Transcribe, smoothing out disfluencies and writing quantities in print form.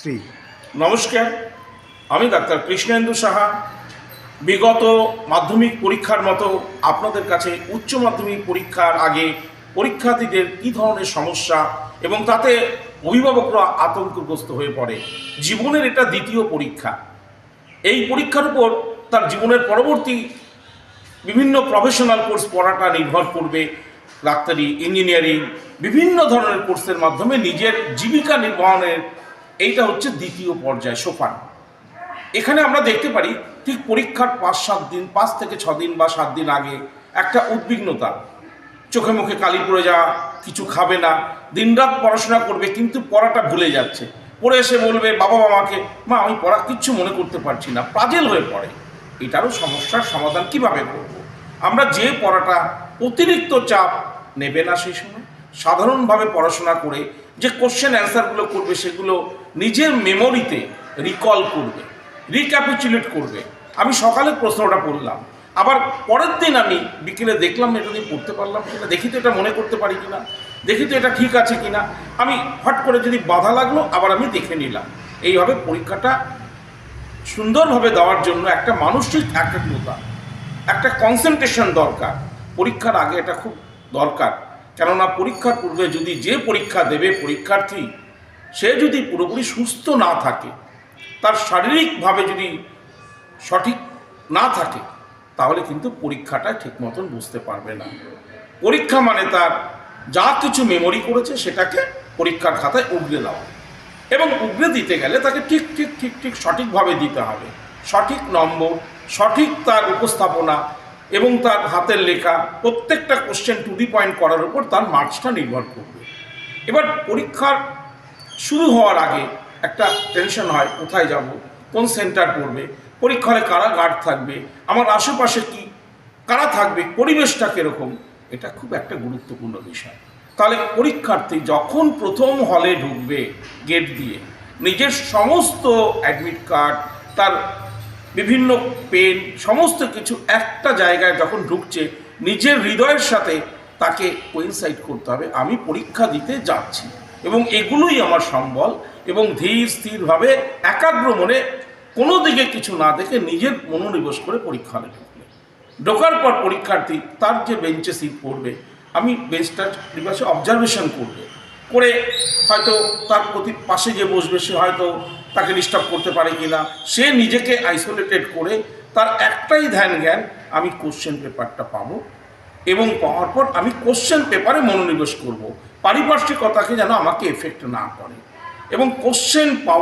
স্ত্রী। নমস্কার, আমি ডাক্তার কৃষ্ণেন্দু সাহা। বিগত মাধ্যমিক পরীক্ষার মতো আপনাদের কাছে উচ্চ মাধ্যমিক পরীক্ষার আগে পরীক্ষার্থীদের কী ধরনের সমস্যা এবং তাতে অভিভাবকরা আতঙ্কগ্রস্ত হয়ে পড়ে। জীবনের এটা দ্বিতীয় পরীক্ষা। এই পরীক্ষার উপর তার জীবনের পরবর্তী বিভিন্ন প্রফেশনাল কোর্স পড়াটা নির্ভর করবে। ডাক্তারি, ইঞ্জিনিয়ারিং, বিভিন্ন ধরনের কোর্সের মাধ্যমে নিজের জীবিকা নির্বাহনের এইটা হচ্ছে দ্বিতীয় পর্যায়, সোপান। এখানে আমরা দেখতে পারি ঠিক পরীক্ষার 5 থেকে 6 দিন বা 7 দিন আগে একটা উদ্বিগ্নতা, চোখে মুখে কালি পড়ে যাওয়া, কিছু খাবে না, দিনরাত পড়াশোনা করবে কিন্তু পড়াটা ভুলে যাচ্ছে। পড়ে এসে বলবে বাবা মামাকে, মা আমি পড়া কিচ্ছু মনে করতে পারছি না, পাজেল হয়ে পড়ে। এটারও সমস্যার সমাধান কিভাবে করব? আমরা যে পড়াটা অতিরিক্ত চাপ নেবে না সেই সময়, সাধারণভাবে পড়াশোনা করে যে কোশ্চেন অ্যান্সারগুলো করবে সেগুলো নিজের মেমোরিতে রিকল করবে, রিক্যাপিচুলেট করবে। আমি সকালে প্রশ্নটা পড়লাম, আবার পরের দিন আমি বিকেলে দেখলাম এটা দিয়ে পড়তে পারলাম কিনা, দেখি তো এটা মনে করতে পারি কিনা, দেখি তো এটা ঠিক আছে কিনা। আমি হট করে যদি বাধা লাগলো আবার আমি দেখে নিলাম। এইভাবে পরীক্ষাটা সুন্দরভাবে দেওয়ার জন্য একটা মানসিক একাগ্রতা, একটা কনসেন্ট্রেশন দরকার। পরীক্ষার আগে এটা খুব দরকার, কেননা পরীক্ষার পূর্বে যদি যে পরীক্ষা দেবে পরীক্ষার্থী, সে যদি পুরোপুরি সুস্থ না থাকে, তার শারীরিকভাবে যদি সঠিক না থাকে, তাহলে কিন্তু পরীক্ষাটা ঠিক মতন বুঝতে পারবে না। পরীক্ষা মানে তার যা কিছু মেমোরি করেছে সেটাকে পরীক্ষার খাতায় উগরে দেওয়া, এবং উগরে দিতে গেলে তাকে ঠিক ঠিক ঠিক ঠিক সঠিকভাবে দিতে হবে। সঠিক নম্বর, সঠিক তার উপস্থাপনা এবং তার হাতের লেখা, প্রত্যেকটা কোশ্চেন টু দি পয়েন্ট করার উপর তার মার্কসটা নির্ভর করবে। এবার পরীক্ষার শুরু হওয়ার আগে একটা টেনশন হয়, কোথায় যাব, কোন সেন্টার পড়বে, পরীক্ষা হলে কারা গার্ড থাকবে, আমার আশেপাশে কি কারা থাকবে, পরিবেশটা কীরকম। এটা খুব একটা গুরুত্বপূর্ণ বিষয়। তাহলে পরীক্ষার্থী যখন প্রথম হলে ঢুকবে গেট দিয়ে, নিজের সমস্ত অ্যাডমিট কার্ড, তার বিভিন্ন পেন, সমস্ত কিছু একটা জায়গায় যখন ঢুকছে, নিজের হৃদয়ের সাথে তাকে কোইনসাইড করতে হবে, আমি পরীক্ষা দিতে যাচ্ছি এবং এগুলোই আমার সম্বল। এবং ধীর স্থিরভাবে একাগ্র মনে কোনো দিকে কিছু না দেখে নিজের মনোনিবেশ করে পরীক্ষা হলে ঢুকবে। ঢোকার পর পরীক্ষার্থী তার যে বেঞ্চে সিট পড়বে, আমি বেঞ্চটার চারিপাশে অবজারভেশন করবে, করে হয়তো তার প্রতি পাশে যে বসবে সে হয়তো তাকে ডিস্টার্ব করতে পারে কিনা, সে নিজেকে আইসোলেটেড করে তার একটাই ধ্যান জ্ঞান, আমি কোশ্চেন পেপারটা পাবো এবং পাওয়ার পর আমি কোশ্চেন পেপারে মনোনিবেশ করব, পারিপার্শ্বিকতাকে যেন আমাকে এফেক্ট না করে। এবং কোশ্চেন পাওয়া